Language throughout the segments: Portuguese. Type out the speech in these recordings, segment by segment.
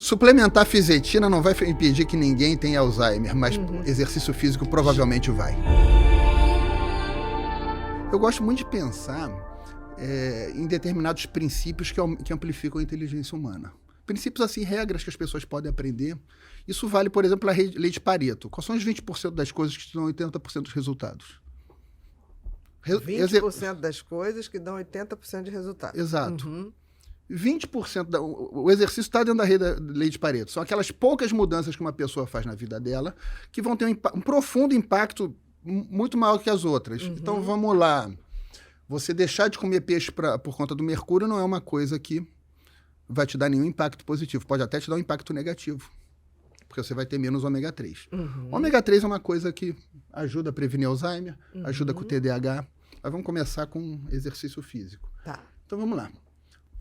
Suplementar fisetina não vai impedir que ninguém tenha Alzheimer, mas exercício físico provavelmente vai. Eu gosto muito de pensar em determinados princípios que amplificam a inteligência humana. Princípios assim, regras que as pessoas podem aprender. Isso vale, por exemplo, a lei de Pareto. Quais são os 20% das coisas que te dão 80% dos resultados? 20% das coisas que dão 80% de resultado. Exato. 20% o exercício está dentro da lei de Pareto. São aquelas poucas mudanças que uma pessoa faz na vida dela que vão ter um profundo impacto muito maior que as outras. Então, vamos lá. Você deixar de comer peixe por conta do mercúrio não é uma coisa que vai te dar nenhum impacto positivo. Pode até te dar um impacto negativo, porque você vai ter menos ômega 3. Ômega 3 é uma coisa que ajuda a prevenir Alzheimer, ajuda com o TDAH. Mas vamos começar com exercício físico. Tá. Então, vamos lá.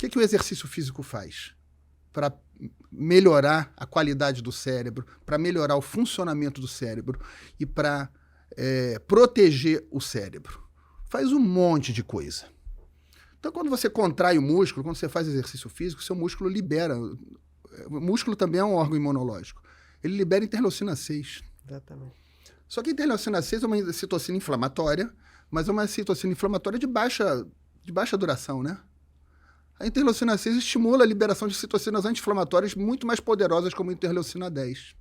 O que o exercício físico faz para melhorar a qualidade do cérebro, para melhorar o funcionamento do cérebro e para proteger o cérebro? Faz um monte de coisa. Então, quando você contrai o músculo, quando você faz exercício físico, seu músculo libera. O músculo também é um órgão imunológico. Ele libera interleucina 6. Exatamente. Só que a interleucina 6 é uma citocina inflamatória, mas é uma citocina inflamatória de baixa duração, né? A interleucina 6 estimula a liberação de citocinas anti-inflamatórias muito mais poderosas, como a interleucina 10.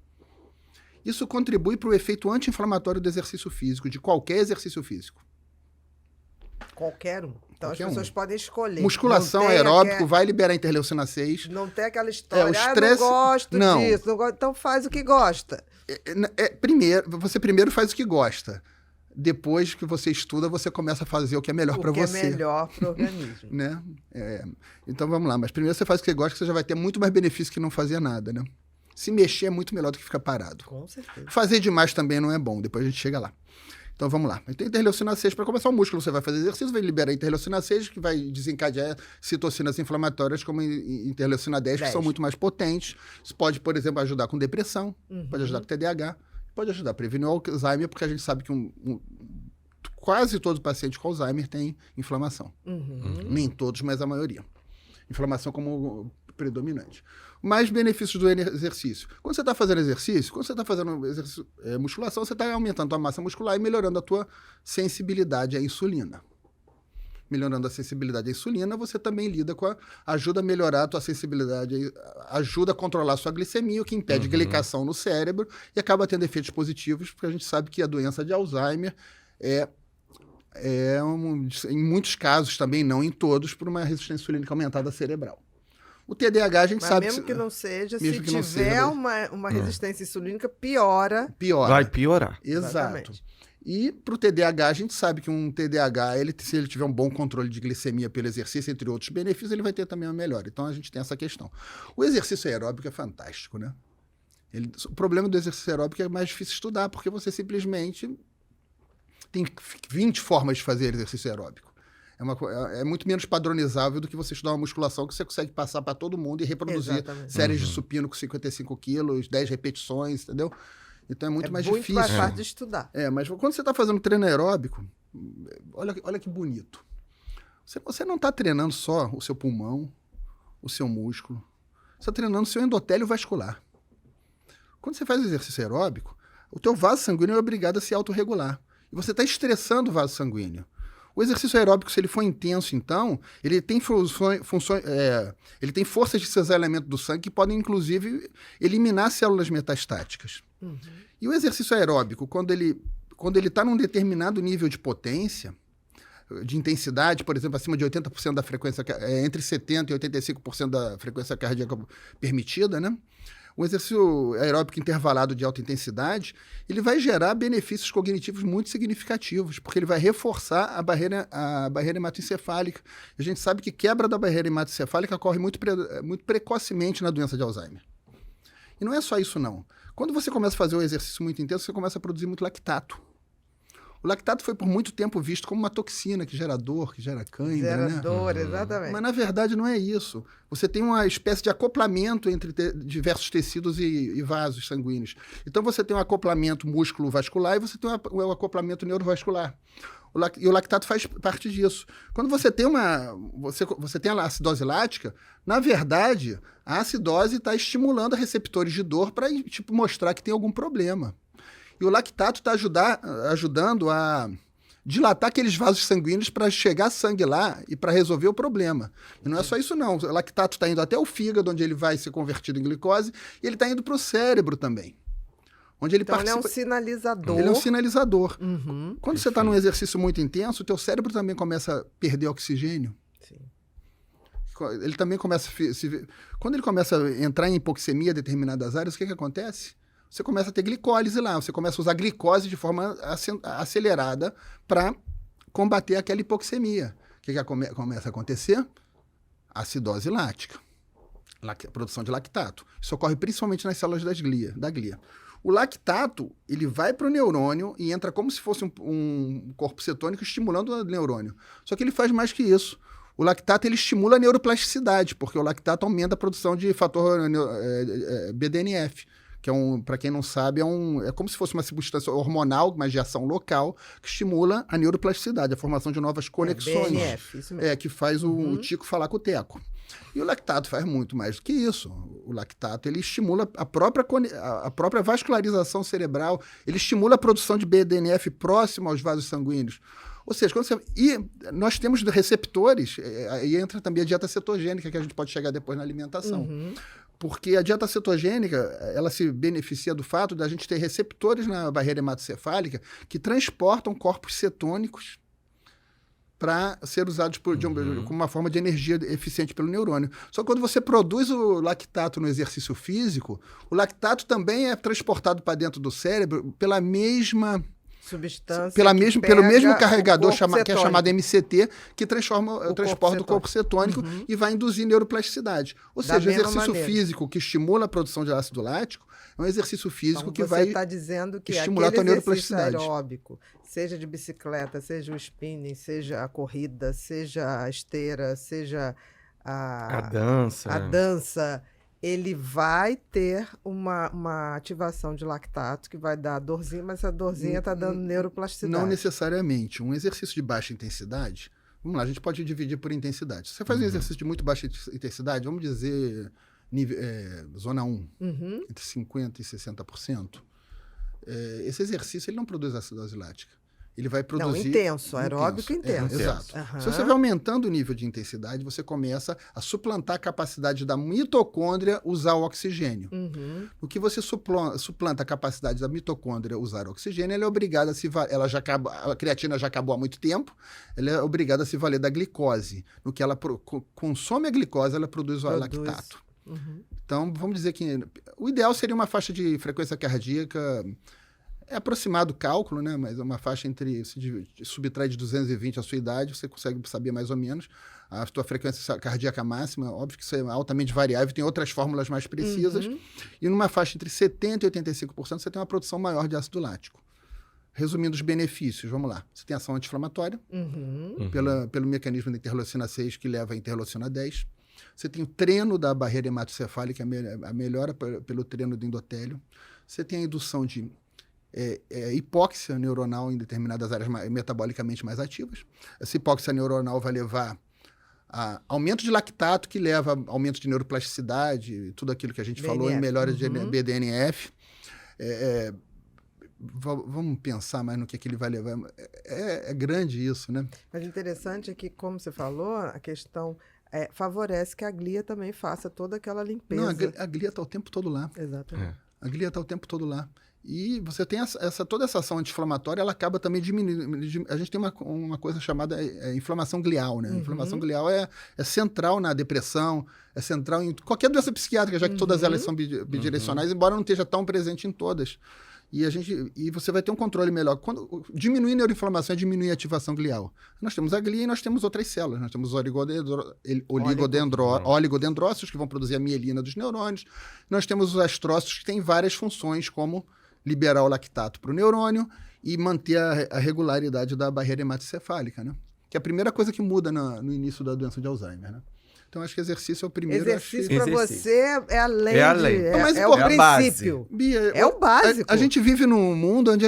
Isso contribui para o efeito anti-inflamatório do exercício físico, de qualquer exercício físico. Qualquer um. Então as pessoas podem escolher. Musculação aeróbico vai liberar interleucina 6. Não tem aquela história, o estresse, não gosto disso, não gosto, então faz o que gosta. Você primeiro faz o que gosta. Depois que você estuda, você começa a fazer o que é melhor para você. O que é melhor para o organismo. Né? Então vamos lá. Mas primeiro você faz o que gosta, que você já vai ter muito mais benefício que não fazer nada, né? Se mexer é muito melhor do que ficar parado. Com certeza. Fazer demais também não é bom. Depois a gente chega lá. Então vamos lá. Então, interleucina 6, para começar o músculo, você vai fazer exercício, vai liberar interleucina 6, que vai desencadear citocinas inflamatórias como interleucina 10, que são muito mais potentes. Isso pode, por exemplo, ajudar com depressão, pode ajudar com TDAH, pode ajudar a prevenir o Alzheimer, porque a gente sabe que quase todo paciente com Alzheimer tem inflamação. Nem todos, mas a maioria. Inflamação como predominante. Mais benefícios do exercício. Quando você está fazendo exercício, musculação, você está aumentando a massa muscular e melhorando a tua sensibilidade à insulina. Melhorando a sensibilidade à insulina, você também ajuda a melhorar a tua sensibilidade, ajuda a controlar a sua glicemia, o que impede glicação no cérebro e acaba tendo efeitos positivos, porque a gente sabe que a doença de Alzheimer em muitos casos, também não em todos, por uma resistência insulínica aumentada cerebral. O TDAH a gente sabe... Mesmo que não seja, se tiver uma resistência insulínica, piora. Vai piorar. Exato. Exatamente. E para o TDAH, a gente sabe que um TDAH, se ele tiver um bom controle de glicemia pelo exercício, entre outros benefícios, ele vai ter também uma melhora. Então, a gente tem essa questão. O exercício aeróbico é fantástico, né? O problema do exercício aeróbico é mais difícil estudar, porque você simplesmente tem 20 formas de fazer exercício aeróbico. É muito menos padronizável do que você estudar uma musculação que você consegue passar para todo mundo e reproduzir séries de supino com 55 quilos, 10 repetições, entendeu? Então é muito mais difícil. É muito mais fácil de estudar. Mas quando você está fazendo treino aeróbico, olha que bonito. Você não está treinando só o seu pulmão, o seu músculo. Você está treinando o seu endotélio vascular. Quando você faz exercício aeróbico, o teu vaso sanguíneo é obrigado a se autorregular. E você está estressando o vaso sanguíneo. O exercício aeróbico, se ele for intenso, então, ele tem ele tem forças de cisalhamento do sangue que podem, inclusive, eliminar células metastáticas. E o exercício aeróbico, quando ele está num determinado nível de potência, de intensidade, por exemplo, acima de 80% da frequência, entre 70% e 85% da frequência cardíaca permitida, né? O exercício aeróbico intervalado de alta intensidade, ele vai gerar benefícios cognitivos muito significativos, porque ele vai reforçar a barreira hematoencefálica. A gente sabe que quebra da barreira hematoencefálica ocorre muito precocemente na doença de Alzheimer. E não é só isso, não. Quando você começa a fazer um exercício muito intenso, você começa a produzir muito lactato. O lactato foi por muito tempo visto como uma toxina que gera dor, que gera cãibra, Gera dor, exatamente. Mas, na verdade, não é isso. Você tem uma espécie de acoplamento entre diversos tecidos e vasos sanguíneos. Então, você tem um acoplamento músculo-vascular e você tem um acoplamento neurovascular. E o lactato faz parte disso. Quando você tem você tem a acidose lática, na verdade, a acidose está estimulando receptores de dor para tipo, mostrar que tem algum problema. E o lactato está ajudando a dilatar aqueles vasos sanguíneos para chegar sangue lá e para resolver o problema. E não é só isso, não. O lactato está indo até o fígado, onde ele vai ser convertido em glicose, e ele está indo para o cérebro também. Onde ele então, ele é um sinalizador. Ele é um sinalizador. Uhum. Quando você está num exercício muito intenso, o teu cérebro também começa a perder oxigênio. Sim. Ele também começa quando ele começa a entrar em hipoxemia em determinadas áreas, o que acontece? Você começa a ter glicólise lá, você começa a usar glicose de forma acelerada para combater aquela hipoxemia. O que começa a acontecer? Acidose lática, produção de lactato. Isso ocorre principalmente nas células da glia. O lactato, ele vai para o neurônio e entra como se fosse um corpo cetônico estimulando o neurônio. Só que ele faz mais que isso. O lactato, ele estimula a neuroplasticidade, porque o lactato aumenta a produção de fator BDNF, que para quem não sabe, é como se fosse uma substância hormonal, mas de ação local, que estimula a neuroplasticidade, a formação de novas conexões. BNF, isso mesmo. Que faz o tico falar com o teco. E o lactato faz muito mais do que isso. O lactato, ele estimula a própria vascularização cerebral, ele estimula a produção de BDNF próximo aos vasos sanguíneos. Ou seja, e nós temos receptores, aí entra também a dieta cetogênica, que a gente pode chegar depois na alimentação. Uhum. Porque a dieta cetogênica, ela se beneficia do fato de a gente ter receptores na barreira hematocefálica que transportam corpos cetônicos para ser usados como uma forma de energia eficiente pelo neurônio. Só que quando você produz o lactato no exercício físico, o lactato também é transportado para dentro do cérebro pela mesma substância pelo mesmo carregador que é chamado MCT, que transporta o corpo cetônico e vai induzir neuroplasticidade. Ou seja, o exercício físico que estimula a produção de ácido lático é um exercício físico que vai está dizendo que estimular a tua neuroplasticidade. Aeróbico, seja de bicicleta, seja o spinning, seja a corrida, seja a esteira, seja a dança, ele vai ter uma ativação de lactato que vai dar dorzinha, mas essa dorzinha está dando neuroplasticidade. Não necessariamente. Um exercício de baixa intensidade, vamos lá, a gente pode dividir por intensidade. Se você faz um exercício de muito baixa intensidade, vamos dizer zona 1, entre 50% e 60%, esse exercício ele não produz acidose lática. Ele vai produzir... Não, intenso, aeróbico intenso. Exato. Uhum. Se você vai aumentando o nível de intensidade, você começa a suplantar a capacidade da mitocôndria usar o oxigênio. Uhum. No que você suplanta a capacidade da mitocôndria usar o oxigênio, ela é obrigada a se valer... A creatina já acabou há muito tempo, ela é obrigada a se valer da glicose. No que ela consome a glicose, ela produz o lactato. Uhum. Então, vamos dizer que o ideal seria uma faixa de frequência cardíaca... É aproximado o cálculo, né? Mas é uma faixa entre... Se subtrai de 220 a sua idade, você consegue saber mais ou menos a tua frequência cardíaca máxima. Óbvio que isso é altamente variável, tem outras fórmulas mais precisas. E numa faixa entre 70% e 85%, você tem uma produção maior de ácido lático. Resumindo os benefícios, vamos lá. Você tem ação anti-inflamatória, pelo mecanismo da interleucina 6, que leva à interleucina 10. Você tem o treino da barreira hematocefálica, a melhora pelo treino do endotélio. Você tem a indução de hipóxia neuronal em determinadas áreas metabolicamente mais ativas. Essa hipóxia neuronal vai levar a aumento de lactato, que leva a aumento de neuroplasticidade, tudo aquilo que a gente falou, em melhora de BDNF. Vamos pensar mais no que ele vai levar. É grande isso, né? Mas interessante é que, como você falou, a questão favorece que a glia também faça toda aquela limpeza. Não, a glia está o tempo todo lá. Exatamente. A glia está o tempo todo lá. E você tem toda essa ação anti-inflamatória, ela acaba também diminuindo. A gente tem uma coisa chamada inflamação glial, né? A inflamação glial é central na depressão, é central em qualquer doença psiquiátrica, já que todas elas são bidirecionais, embora não esteja tão presente em todas. E você vai ter um controle melhor. Quando diminuir a neuroinflamação é diminuir a ativação glial. Nós temos a glia e nós temos outras células. Nós temos oligodendrócitos, que vão produzir a mielina dos neurônios. Nós temos os astrócitos, que têm várias funções, como liberar o lactato para o neurônio e manter a regularidade da barreira hematocefálica, né? Que é a primeira coisa que muda no início da doença de Alzheimer, né? Então, acho que exercício é o primeiro. Exercício para você é além. É o princípio. Bia, é o básico. A gente vive num mundo onde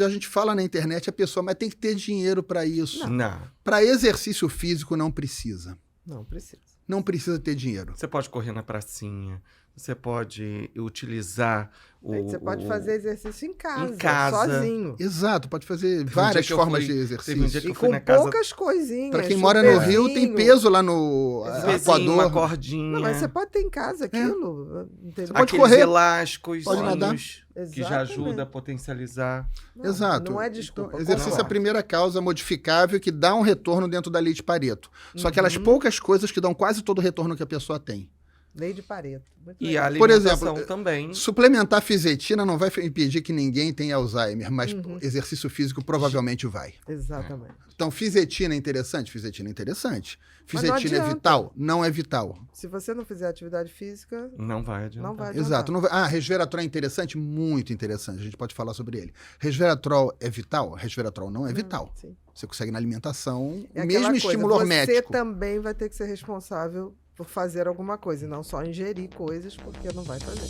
a gente fala na internet, a pessoa, mas tem que ter dinheiro para isso. Não. Para exercício físico, não precisa. Não precisa. Não precisa ter dinheiro. Você pode correr na pracinha, você pode utilizar Você pode fazer exercício em casa, sozinho. Exato, pode fazer várias formas de exercício. E com poucas coisinhas. Para quem mora no Rio, tem peso lá no Equador. Uma cordinha. Não, mas você pode ter em casa aquilo. Você pode Aqueles correr. elásticos, Pode nadar. Que já ajuda a potencializar. Exato. Não é desculpa. Então, exercício é a primeira causa modificável que dá um retorno dentro da lei de Pareto. Só aquelas poucas coisas que dão quase todo o retorno que a pessoa tem. Lei de Pareto. E a Por alimentação exemplo, também. Suplementar fisetina não vai impedir que ninguém tenha Alzheimer, mas exercício físico provavelmente vai. Exatamente. Então, fisetina é interessante? Fisetina é interessante. Fisetina não é vital? Não é vital. Se você não fizer atividade física, não vai adiantar. Não vai adiantar. Exato. Resveratrol é interessante? Muito interessante. A gente pode falar sobre ele. Resveratrol é vital? Resveratrol não é vital. Sim. Você consegue na alimentação o É mesmo estímulo hormético. Você também vai ter que ser responsável por fazer alguma coisa e não só ingerir coisas, porque não vai fazer.